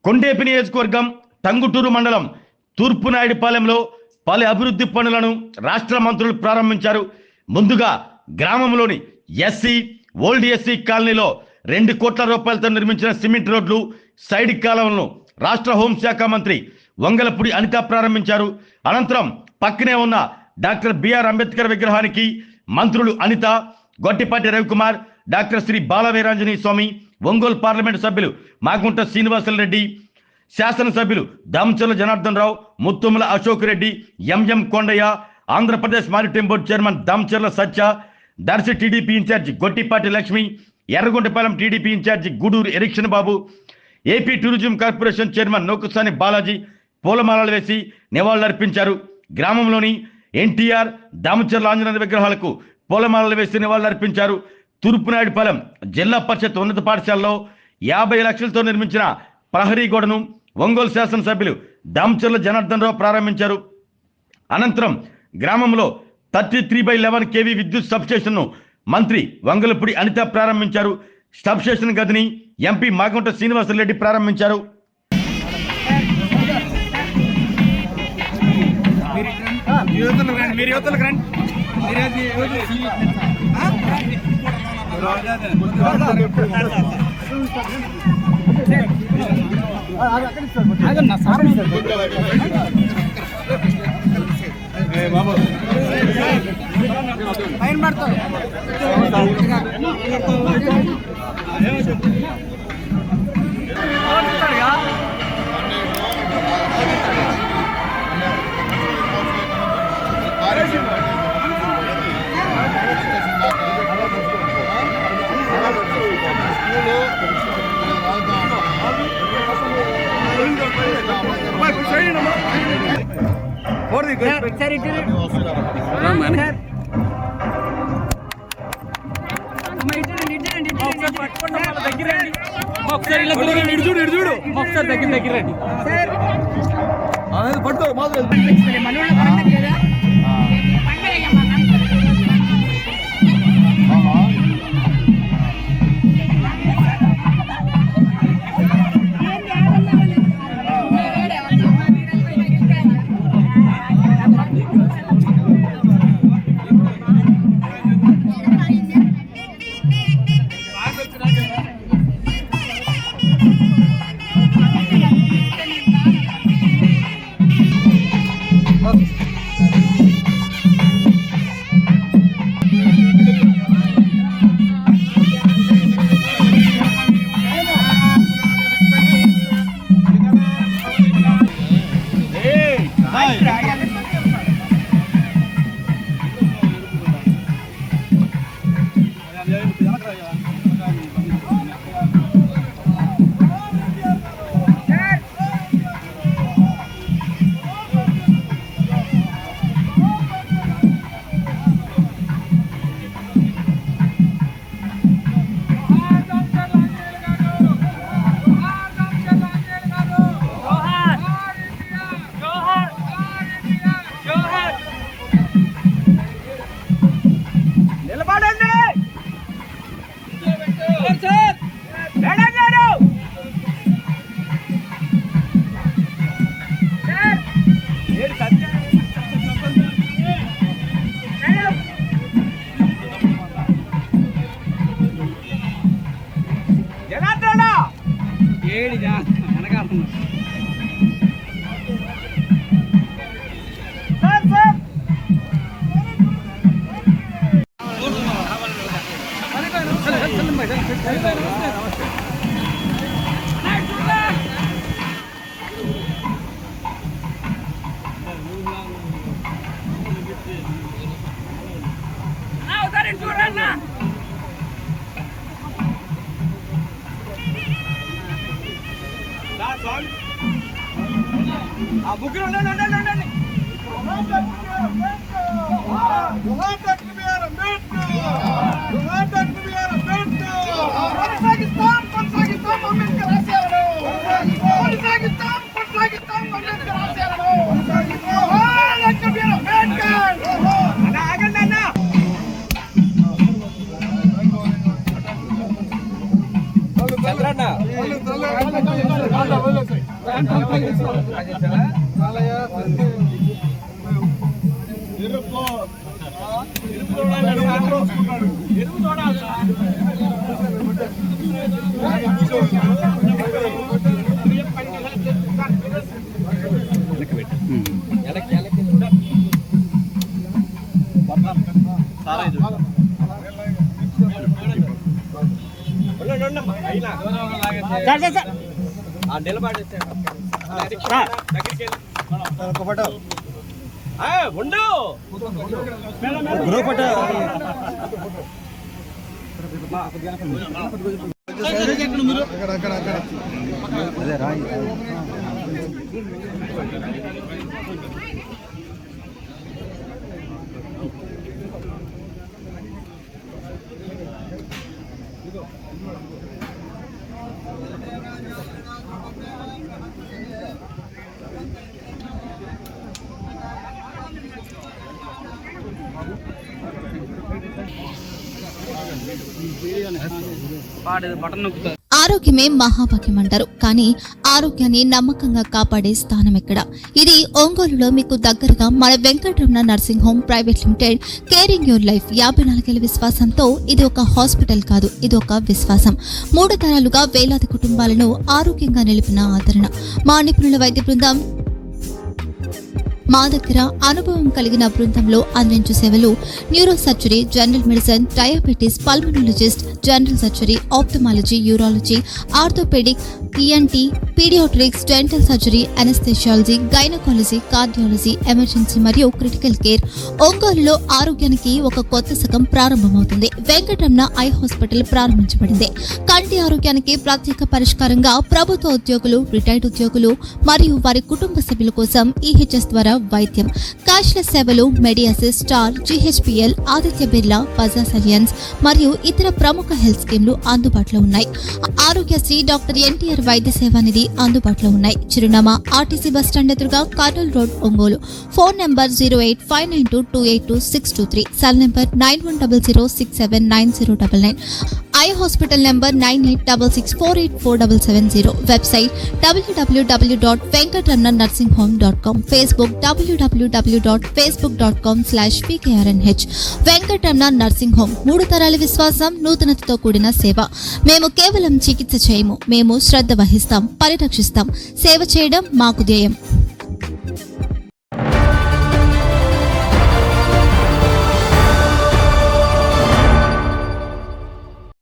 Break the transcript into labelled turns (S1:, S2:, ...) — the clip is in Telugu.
S1: కొండేపి నియోజకవర్గం టంగుటూరు మండలం తూర్పునాయుడుపాలెంలో పలు అభివృద్ధి పనులను రాష్ట్ర మంత్రులు ప్రారంభించారు. ముందుగా గ్రామంలోని ఓల్డ్ ఎస్సీ కాలనీలో 2 కోట్ల రూపాయలతో నిర్మించిన సిమెంట్ రోడ్లు, సైడ్ కాలువలను రాష్ట్ర హోంశాఖ మంత్రి వంగలపూడి అనిత ప్రారంభించారు. అనంతరం పక్కనే ఉన్న డాక్టర్ బిఆర్ అంబేద్కర్ విగ్రహానికి మంత్రులు అనిత, గొట్టిపాటి రవికుమార్, డాక్టర్ శ్రీ బాలవీరాంజనేయ స్వామి, ఒంగోలు పార్లమెంటు సభ్యులు మాగుంట శ్రీనివాసరెడ్డి, శాసనసభ్యులు Damacharla Janardhan Rao, Muthumula Ashok Reddy, MM Kondaiah, Andhra Pradesh maritime board chairman Damacharla Satya, Darsi TDP incharge Gottipati Lakshmi, Yerragondapalem TDP incharge Guduru Erixon Babu, AP tourism corporation chairman Nookasani Balaji పూలమాలలు వేసి నివాళులర్పించారు. గ్రామంలోని ఎన్టీఆర్, దామచర్ల ఆంజనేయ విగ్రహాలకు పూలమాలలు వేసి నివాళులర్పించారు. తూర్పునాయుడుపాలెం జిల్లా పరిషత్ ఉన్నత పాఠశాలలో 50 లక్షలతో నిర్మించిన ప్రహరీ గోడను ఒంగోలు శాసనసభ్యులు దామచర్ల జనార్దన్ రావు ప్రారంభించారు. అనంతరం గ్రామంలో 33/11 kV విద్యుత్ సబ్స్టేషన్ను మంత్రి వంగలపూడి అనిత ప్రారంభించారు. సబ్స్టేషన్ గదిని ఎంపీ మాగుంట శ్రీనివాసరెడ్డి ప్రారంభించారు.
S2: చంద్రన్న ఆరోగ్యమే మహాభాగ్యం అంటారు. కానీ ఆరోగ్యాన్ని నమ్మకంగా కాపాడే స్థానం ఎక్కడ? ఇది ఒంగోలులో మీకు దగ్గరగా మన Venkataramana nursing home private limited. Caring your life 54 విశ్వాసంతో ఇది ఒక హాస్పిటల్ కాదు, ఇది ఒక విశ్వాసం. 3 తరాలుగా వేలాది కుటుంబాలను ఆరోగ్యంగా నిలిపిన ఆదరణ. మా నిపుణుల వైద్య బృందం మా దగ్గర అనుభవం కలిగిన బృందంలో అందించు సేవలు: neuro surgery, general medicine, diabetes, pulmonologist, general surgery, ophthalmology, urology, orthopaedic, ENT, paediatrics, dental surgery, anaesthesiology, gynaecology, cardiology, emergency మరియు క్రిటికల్ కేర్. ఒంగోలులో ఆరోగ్యానికి ఒక కొత్త శకం ప్రారంభమవుతుంది. వెంకటరమణ ఐ హాస్పిటల్ ప్రారంభించబడింది. కంటి ఆరోగ్యానికి ప్రత్యేక పరిష్కారంగా ప్రభుత్వ ఉద్యోగులు, రిటైర్డ్ ఉద్యోగులు మరియు వారి కుటుంబ సభ్యుల కోసం EHS ద్వారా వైద్యం. క్యాష్లెస్ సేవలు Medi Assist, Star, GHPL, Aditya Birla, Bajaj Allianz మరియు ఇతర ప్రముఖ హెల్త్ స్కీమ్లు అందుబాటులో ఉన్నాయి. ఆరోగ్యశ్రీ, డాక్టర్ NTR వైద్య సేవానిధి అందుబాటులో ఉన్నాయి. చిరునామా RTC బస్టాండ్ ఎదురుగా, Kurnool road, Ongole. Phone number 08592282623, cell number 9100679099. Eye hospital number 9866484770. Website www.venkatramanarsinghome.com. Facebook www.facebook.com/PKRNH. Venkataramana nursing home. 3 తరాల విశ్వాసం, నూతనతతో కూడిన సేవ. మేము కేవలం చికిత్స చేయము, మేము శ్రద్ధ వహిస్తాం, పరిరక్షిస్తాం. సేవ చేయడం మాకు ధ్యేయం.